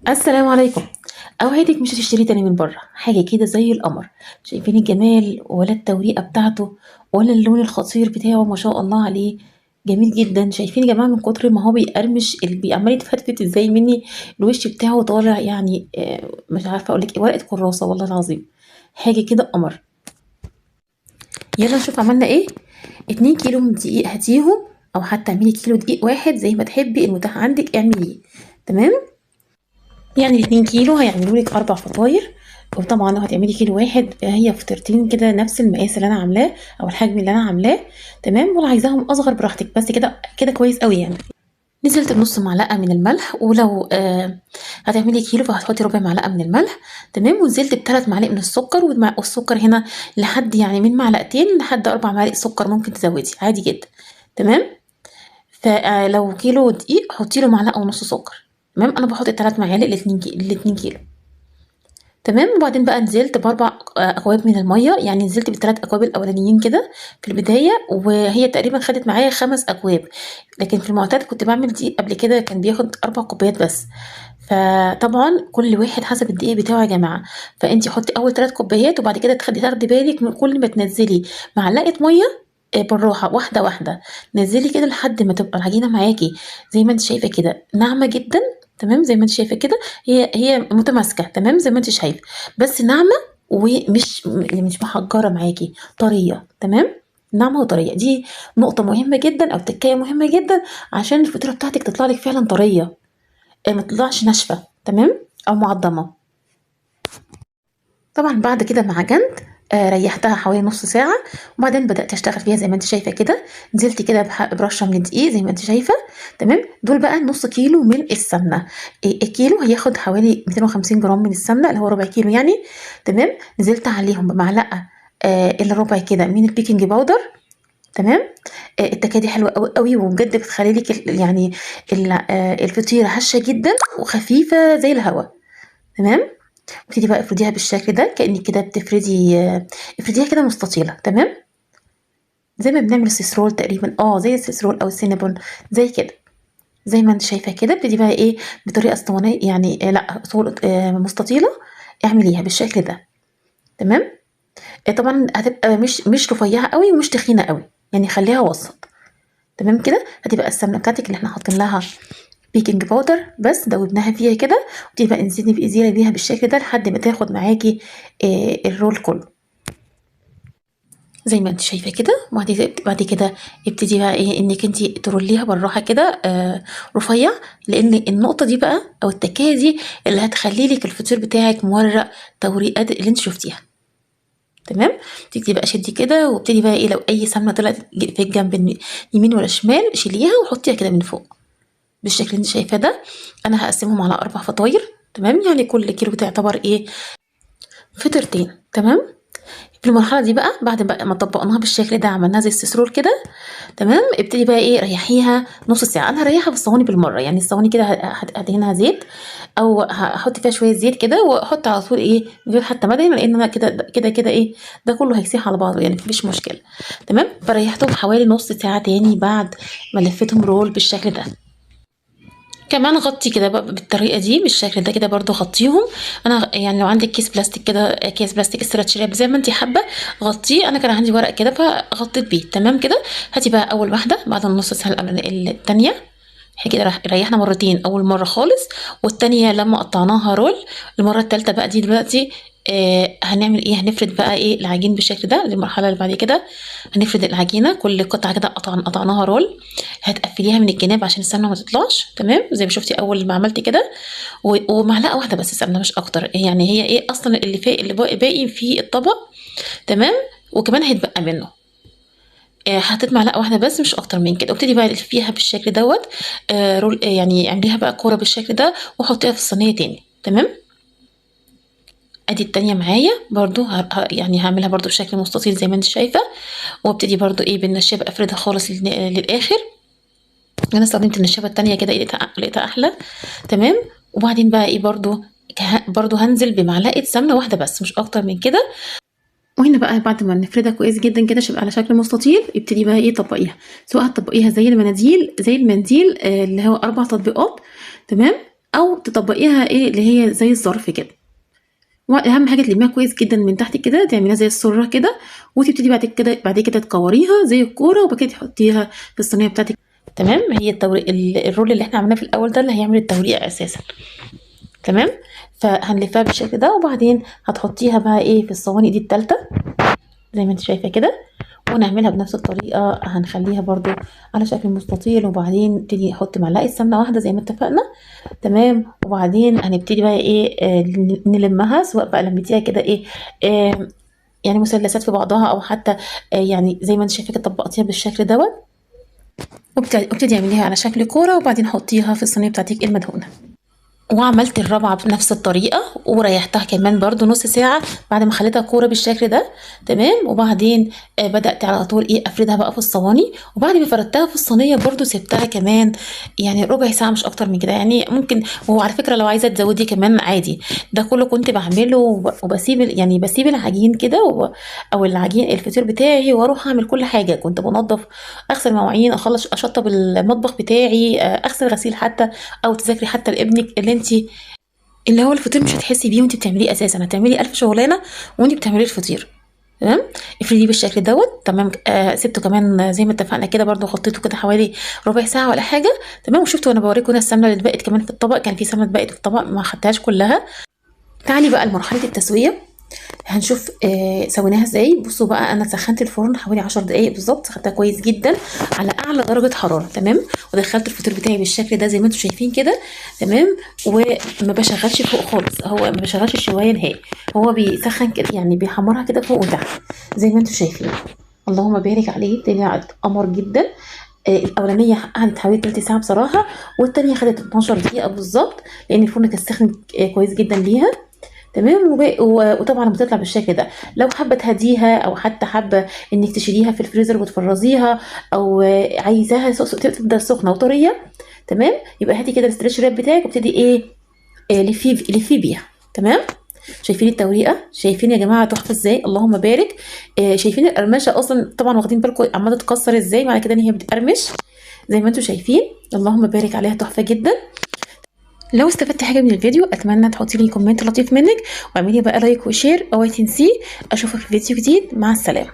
السلام عليكم. اوعدك مش هتشتري تاني من بره حاجه كده زي القمر. شايفين الجمال ولا التوريقه بتاعته ولا اللون الخطير بتاعه؟ ما شاء الله عليه، جميل جدا. شايفين يا جماعه من كتر ما هو بيقرمش اللي عمال يتفتفت ازاي مني. الوش بتاعه طالع يعني مش عارفه اقول لك ايه، ورقه كراسه والله العظيم. حاجه كده قمر. يلا نشوف عملنا ايه. 2 كيلو من دقيق هاتيهم، او حتى اعملي كيلو دقيق واحد زي ما تحبي، المتاح عندك اعمليه. تمام. يعني ال2 كيلو هيعملوا لك 4 فطاير. وطبعا لو هتعملي كيلو واحد هي فطيرتين كده نفس المقاس اللي انا عاملاه او الحجم اللي انا عاملاه. تمام. ولو عايزاهم اصغر براحتك، بس كده كده كويس قوي يعني. نزلت بنص معلقه من الملح، ولو هتعملي كيلو فهتحطي ربع معلقه من الملح. تمام. ونزلت ب3 معالق من السكر، والسكر هنا لحد يعني من معلقتين لحد 4 معالق سكر ممكن تزودي عادي جدا. تمام. فلو كيلو دقيق حطي له معلقه ونص سكر. تمام. انا بحط ال3 معالق ل2 كيلو. تمام. وبعدين بقى نزلت ب4 اكواب من الميه، يعني نزلت ب3 اكواب الاولانيين كده في البدايه، وهي تقريبا خدت معايا 5 اكواب. لكن في المعتاد كنت بعمل دي قبل كده كان بياخد 4 كوبايات بس. فطبعا كل واحد حسب الدقيق بتاعه يا جماعه. فانتي حطي اول 3 كوبايات، وبعد كده تاخدي بالك من كل ما تنزلي معلقه ميه بالراحه واحده واحده. نزلي كده لحد ما تبقى العجينه معاكي زي ما انت شايفه كده ناعمه جدا. تمام زي ما انت شايفه كده. هي متماسكه تمام زي ما انت شايفه، بس ناعمه ومش يعني مش محجره معاكي، طريه. تمام. ناعمه وطريه، دي نقطه مهمه جدا او تكايه مهمه جدا عشان الفطيره بتاعتك تطلع لك فعلا طريه، ما تطلعش ناشفه. تمام. او معضمه. طبعا بعد كده ما عجنت ريحتها حوالي نص ساعة، وبعدين بدأت أشتغل فيها زي ما انت شايفة كده. نزلت كده برشة من الدقيق زي ما انت شايفة. تمام. دول بقى نص كيلو من السمنة. الكيلو هياخد حوالي 250 جرام من السمنة اللي هو ربع كيلو يعني. تمام. نزلت عليهم بمعلقة إلا ربع كده من البيكنج باودر. تمام. التكادي حلوة قوي قوي، وبجد بتخلي لك يعني الفطيرة هشة جدا وخفيفة زي الهوا. تمام. ابتدي بقى افرديها بالشكل ده كأنك كده بتفردي افرديها كده مستطيلة. تمام. زي ما بنعمل السيسرول تقريبا، زي السيسرول او السينابون. زي كده. زي ما انت شايفة كده. ابتدي بقى ايه بطريقة اسطوانية يعني لا طول مستطيلة. اعمليها بالشكل ده. تمام. طبعا هتبقى مش رفيعة قوي ومش تخينة قوي، يعني خليها وسط. تمام كده. هتبقى السمنة بتاعتك اللي احنا حاطين لها بيكنج باودر بس دوبناها فيها كده، وتبتدي بقى انزلي بإيزيرة بيها بالشكل ده لحد ما تاخد معاكي الرول كله زي ما انت شايفه كده. بعد كده ابتدي بقى ايه انك انت تروليها بالراحه كده رفيع. لان النقطه دي بقى او التكايه دي اللي هتخلي لك الفطير بتاعك مورق توريقات اللي انت شفتيها. تمام. تبتدي بقى شدي كده، وابتدي بقى ايه لو اي سمنه طلعت في الجنب يمين ولا شمال شيليها وحطيها كده من فوق بالشكل اللي انت شايفاه ده. انا هقسمهم على 4 فطاير. تمام. يعني كل كيلو تعتبر ايه فطيرتين. تمام. في المرحله دي بقى بعد بقى ما طبقناها بالشكل ده عملناها زي السسرول كده. تمام. ابتدي بقى ايه ريحيها نص ساعه. انا هريحها في الصواني بالمره، يعني الصواني كده هدهنها زيت او هحط فيها شويه زيت كده واحط على طول ايه من غير حتى مدهن، لان انا كده كده كده ايه ده كله هيسيح على بعضه يعني مفيش مشكله. تمام. فريحتهم حوالي نص ساعه تاني بعد ما لفيتهم رول بالشكل ده. كمان غطي كده بقى بالطريقه دي بالشكل ده كده برضو غطيهم. انا يعني لو عندك كيس بلاستيك كده، كيس بلاستيك استرتش راب زي ما انت حابه غطيه. انا كان عندي ورق كده فغطيت بيه. تمام كده. هاتي بقى اول واحده بعد النص ساعه التانيه. احنا كده ريحنا مرتين، اول مره خالص والتانية لما قطعناها رول. المره التالتة بقى دي دلوقتي هنعمل ايه هنفرد بقى ايه العجين بالشكل ده. دي المرحله اللي بعد كده هنفرد العجينه كل قطعه كده قطعناها رول. هتقفليها من الجناب عشان السمنه ما تطلعش. تمام. زي ما شفتي اول ما عملت كده ومعلقه واحده بس سمنه مش اكتر، يعني هي ايه اصلا اللي اللي باقي في الطبق. تمام. وكمان هيتبقى منه حطيت معلقه واحده بس مش اكتر من كده. وابتدي بقى الفيها بالشكل دوت رول يعني اعمليها بقى كوره بالشكل ده وحطيها في الصينيه تاني. تمام. ادي التانية معايا برضو يعني هعملها برضو بشكل مستطيل زي ما انت شايفه. وابتدي برضو ايه بالنشابه افردها خالص للاخر. انا استخدمت النشابه التانية كده لقيتها احلى. تمام. وبعدين بقى ايه برضو هنزل بمعلقه سمنه واحده بس مش اكتر من كده. وهنا بقى بعد ما نفردها كويس جدا كده تبقى على شكل مستطيل ابتدي بقى ايه طبقيها، سواء هتطبقيها زي المناديل زي المنديل اللي هو 4 تطبيقات. تمام. او تطبقيها ايه اللي هي زي الظرف كده. واهم حاجه تلميها كويس جدا من تحت كده، تعمليها زي السره كده، وتبتدي بعد كده تكوريها زي الكوره، وبعد كده تحطيها في الصينيه بتاعتك. تمام. هي الرول اللي احنا عملناه في الاول ده اللي هيعمل التوريقه اساسا. تمام. فهنلفها بالشكل ده، وبعدين هتحطيها بقى ايه في الصواني دي التالتة زي ما انت شايفه كده، ونعملها بنفس الطريقه. هنخليها برضو على شكل مستطيل، وبعدين نبتدي نحط معلقه سمنه واحده زي ما اتفقنا. تمام. وبعدين هنبتدي بقى ايه نلمها، سواء بقى لميتيها كده ايه يعني مثلثات في بعضها، او حتى يعني زي ما انت شايفه كده طبقتيها بالشكل دوت، وابتدي اعمليها على شكل كوره، وبعدين حطيها في الصينيه بتاعتك المدهونه. وعملت الرابعة بنفس الطريقة، وريحتها كمان برضو نص ساعة بعد ما خليتها كورة بالشكل ده. تمام. وبعدين بدأت على طول ايه افردها بقى في الصواني، وبعد ما فردتها في الصينية برضو سبتها كمان يعني ربع ساعة مش اكتر من كده يعني ممكن. وهو على فكرة لو عايزة تزودي كمان عادي. ده كله كنت بعمله وبسيب يعني بسيب العجين كده او العجين الفطير بتاعي، واروح اعمل كل حاجة. كنت بنظف، اغسل مواعين، اخلص اشطب المطبخ بتاعي، اغسل غسيل حتى، او تذاكري حتى لابنك اللي هو الفطير مش هتحسي بيه وانت بتعمليه اساسا، هتعملي الف شغلانه وانت بتعملي الفطير. تمام. افرديه بالشكل دوت. تمام. سبته كمان زي ما اتفقنا كده برضو، غطيته كده حوالي ربع ساعه ولا حاجه. تمام. وشفتوا وانا بوريكم هنا السمنه اللي اتبقت كمان في الطبق، كان في سمنه اتبقت في الطبق ما خدتهاش كلها. تعالي بقى لمرحله التسويه، هنشوف سويناها ازاي. بصوا بقى، انا سخنت الفرن حوالي 10 دقايق بالظبط، سخنتها كويس جدا على اعلى درجه حراره. تمام. ودخلت الفطير بتاعي بالشكل ده زي ما انتم شايفين كده. تمام. وما بشغلش فوق خالص، هو ما بشغلش الشوايه نهائي، هو بيسخن كده يعني بيحمرها كده فوق وتحت زي ما انتم شايفين. اللهم بارك عليه، طلعت قمر جدا. الاولانيه قعدت حوالي تلت ساعه بصراحه، والتانيه خدت 12 دقيقه بالظبط، لان الفرن كان سخن كويس جدا ليها. تمام. وطبعا بتطلع بالشكل ده. لو حابه تهديها، او حتى حابه انك تشيليها في الفريزر وتفرزيها، او عايزاها تفضل سخنه وطريه، تمام، يبقى هاتي كده الاسترتش راب بتاعك وابتدي ايه لفيه بيها. تمام. شايفين التوريقه؟ شايفين يا جماعه تحفه ازاي؟ اللهم بارك. شايفين القرمشه اصلا طبعا، واخدين بالكم عماله تتكسر ازاي معنى كده ان هي بتقرمش زي ما انتم شايفين. اللهم بارك عليها، تحفه جدا. لو استفدت حاجه من الفيديو اتمنى تحطي لي كومنت لطيف منك، واعملي بقى لايك وشير. اوعي تنسي. اشوفك في فيديو جديد، مع السلامه.